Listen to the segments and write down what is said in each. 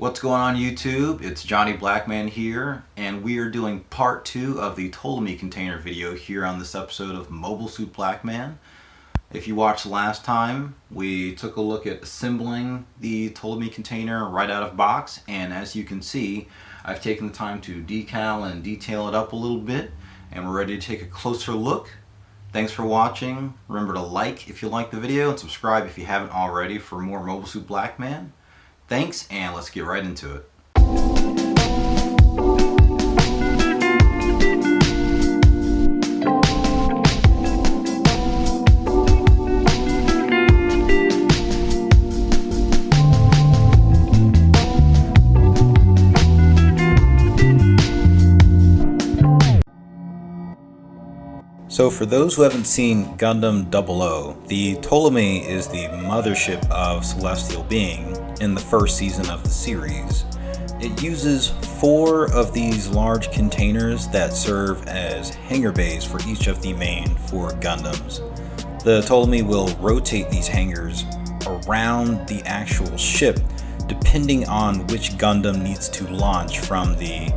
What's going on YouTube? It's Johnny Blackman here, and we are doing part 2 of the Ptolemy container video here on this episode of Mobile Suit Blackman. If you watched last time, we took a look at assembling the Ptolemy container right out of box, and as you can see, I've taken the time to decal and detail it up a little bit, and we're ready to take a closer look. Thanks for watching. Remember to like if you like the video and subscribe if you haven't already for more Mobile Suit Blackman. Thanks, and let's get right into it. So for those who haven't seen Gundam 00, the Ptolemy is the mothership of Celestial Being in the first season of the series. It uses 4 of these large containers that serve as hangar bays for each of the main 4 Gundams. The Ptolemy will rotate these hangars around the actual ship depending on which Gundam needs to launch from the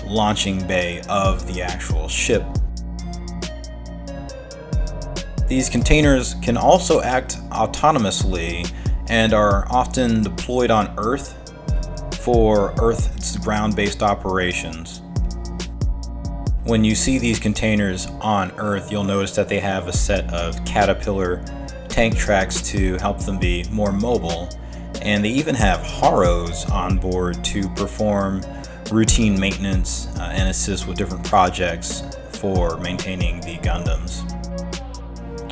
launching bay of the actual ship. These containers can also act autonomously and are often deployed on Earth for Earth's ground-based operations. When you see these containers on Earth, you'll notice that they have a set of Caterpillar tank tracks to help them be more mobile, and they even have Haros on board to perform routine maintenance and assist with different projects for maintaining the Gundams.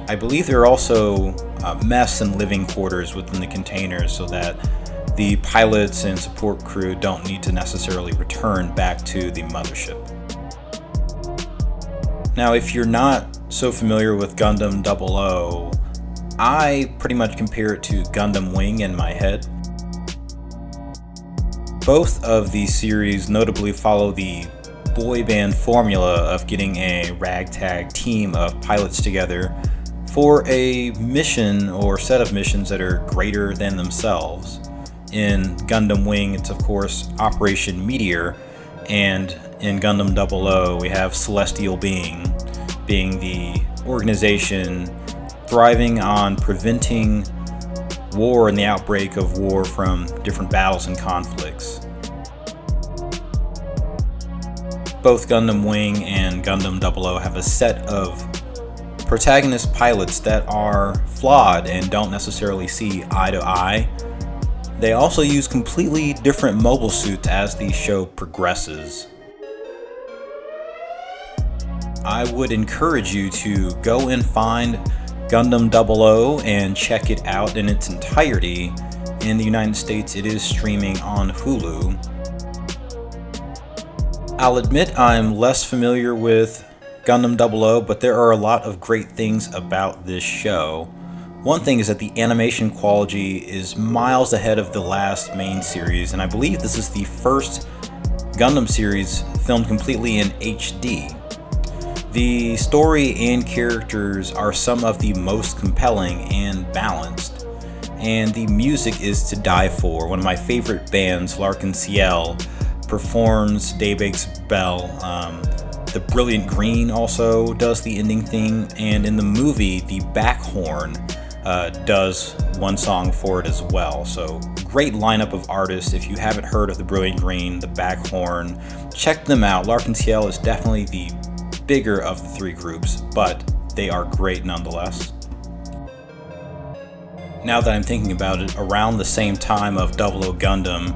I believe there are also mess and living quarters within the containers so that the pilots and support crew don't need to necessarily return back to the mothership. Now, if you're not so familiar with Gundam 00, I pretty much compare it to Gundam Wing in my head. Both of these series notably follow the boy band formula of getting a ragtag team of pilots together for a mission or set of missions that are greater than themselves. In Gundam Wing, it's of course Operation Meteor, and in Gundam 00, we have Celestial Being the organization thriving on preventing war and the outbreak of war from different battles and conflicts. Both Gundam Wing and Gundam 00 have a set of protagonist pilots that are flawed and don't necessarily see eye to eye. They also use completely different mobile suits as the show progresses. I would encourage you to go and find Gundam 00 and check it out in its entirety. In the United States, it is streaming on Hulu. I'll admit I'm less familiar with Gundam 00, but there are a lot of great things about this show. One thing is that the animation quality is miles ahead of the last main series, and I believe this is the first Gundam series filmed completely in HD. The story and characters are some of the most compelling and balanced, and the music is to die for. One of my favorite bands, Larkin Ciel, performs Daybreak's Bell. The Brilliant Green also does the ending theme, and in the movie, the back horn does one song for it as well. So great lineup of artists. If you haven't heard of the Brilliant Green, the back horn, check them out. Larkin Ciel is definitely the bigger of the 3 groups, but they are great nonetheless. Now that I'm thinking about it, around the same time of 00 Gundam,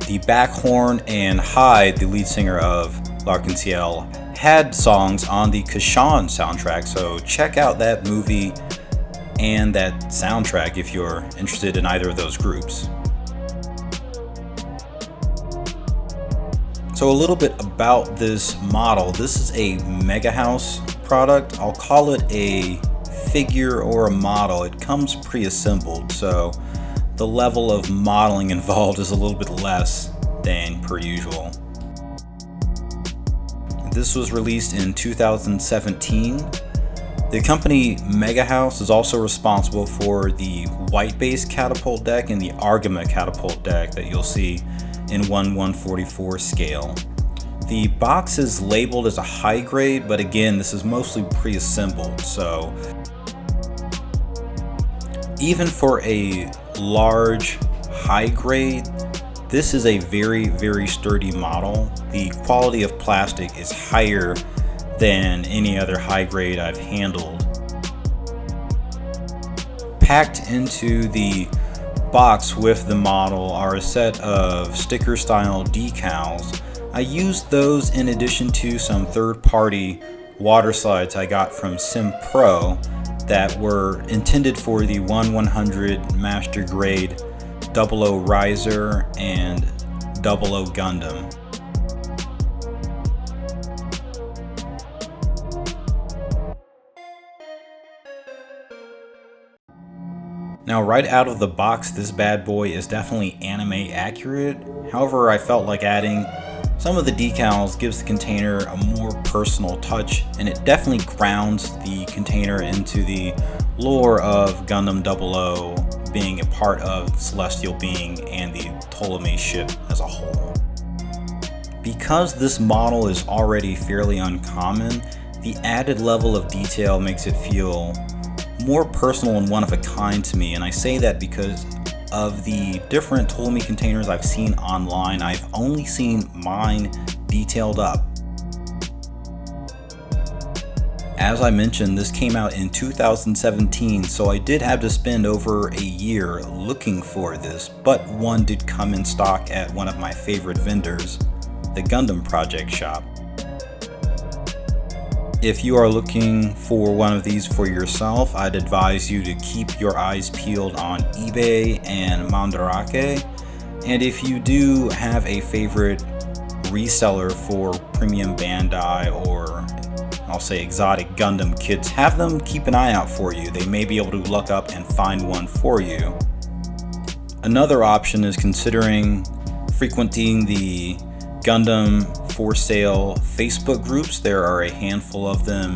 the back horn and Hyde, the lead singer of Larkin Ciel, had songs on the Kashan soundtrack, so check out that movie and that soundtrack if you're interested in either of those groups. So a little bit about this model. This is a Megahouse product. I'll call it a figure or a model. It comes pre-assembled, so the level of modeling involved is a little bit less than per usual. This was released in 2017. The company Megahouse is also responsible for the white base catapult deck and the Argama catapult deck that you'll see in 1/144 scale. The box is labeled as a high grade, but again, this is mostly pre-assembled, so even for a large high grade, this is a very, very sturdy model. The quality of plastic is higher than any other high grade I've handled. Packed into the box with the model are a set of sticker style decals. I used those in addition to some third-party water slides I got from Sim Pro that were intended for the 1/100 Master Grade 00 Riser and 00 Gundam. Now, right out of the box, this bad boy is definitely anime accurate. However, I felt like adding some of the decals gives the container a more personal touch, and it definitely grounds the container into the lore of Gundam 00 being a part of Celestial Being and the Ptolemy ship as a whole. Because this model is already fairly uncommon, the added level of detail makes it feel more personal and one of a kind to me, and I say that because of the different Ptolemy containers I've seen online, I've only seen mine detailed up. As I mentioned, this came out in 2017, so I did have to spend over a year looking for this, but one did come in stock at one of my favorite vendors, the Gundam Project shop. If you are looking for one of these for yourself, I'd advise you to keep your eyes peeled on eBay and Mandarake. And if you do have a favorite reseller for Premium Bandai or I'll say exotic Gundam kits, have them keep an eye out for you. They may be able to look up and find one for you. Another option is considering frequenting the Gundam for sale Facebook groups. There are a handful of them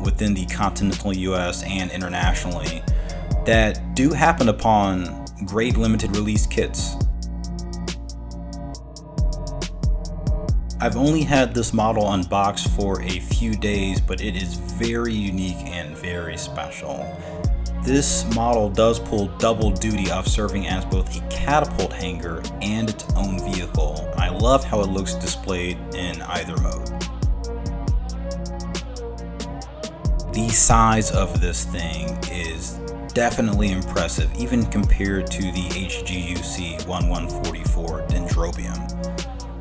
within the continental US and internationally that do happen upon great limited release kits. I've only had this model unboxed for a few days, but it is very unique and very special. This model does pull double duty of serving as both a catapult hanger and its own vehicle. I love how it looks displayed in either mode. The size of this thing is definitely impressive, even compared to the HGUC 1144 Dendrobium.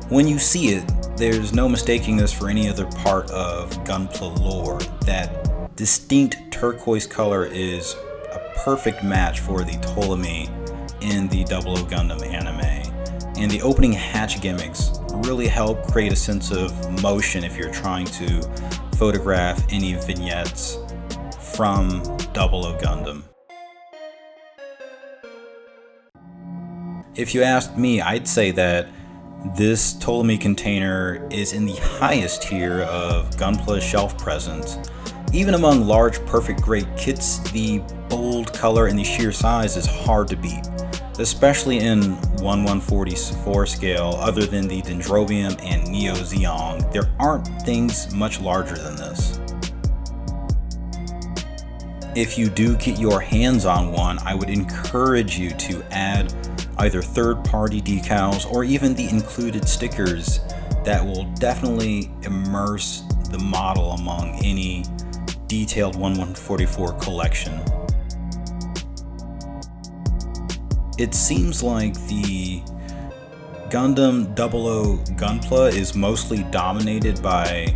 When you see it, there's no mistaking this for any other part of Gunpla lore. That distinct turquoise color is a perfect match for the Ptolemy in the 00 Gundam anime. And the opening hatch gimmicks really help create a sense of motion if you're trying to photograph any vignettes from 00 Gundam. If you asked me, I'd say that this Ptolemy container is in the highest tier of Gunpla shelf presence. Even among large perfect grade kits, the bold color and the sheer size is hard to beat, especially in 1/144 scale. Other than the Dendrobium and Neo Zeong, there aren't things much larger than this. If you do get your hands on one, I would encourage you to add either third-party decals or even the included stickers that will definitely immerse the model among any detailed 1/144 collection. It seems like the Gundam 00 Gunpla is mostly dominated by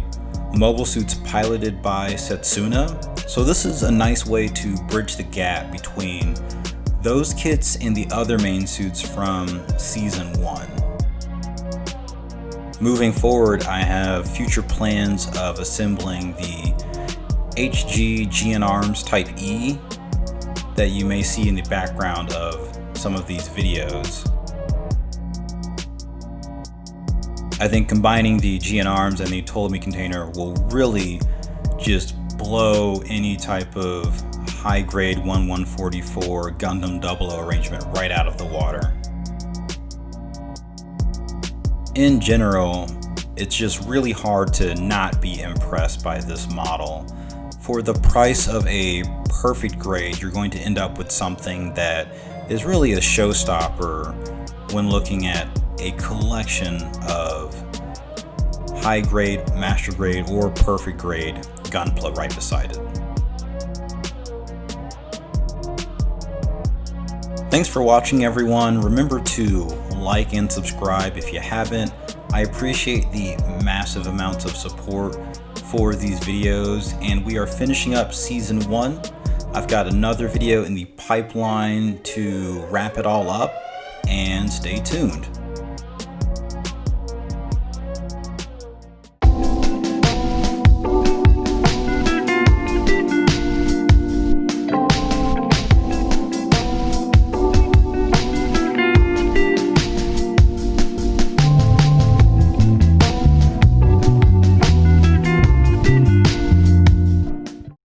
mobile suits piloted by Setsuna, so this is a nice way to bridge the gap between those kits and the other main suits from Season 1. Moving forward, I have future plans of assembling the HG GN Arms Type E that you may see in the background of some of these videos. I think combining the GN Arms and the Ptolemy container will really just blow any type of high-grade 1144 Gundam 00 arrangement right out of the water. In general, it's just really hard to not be impressed by this model. For the price of a perfect grade, you're going to end up with something that is really a showstopper when looking at a collection of high grade, master grade, or perfect grade gunpla right beside it. Thanks for watching, everyone. Remember to like and subscribe if you haven't. I appreciate the massive amounts of support for these videos, and we are finishing up season 1. I've got another video in the pipeline to wrap it all up, and stay tuned.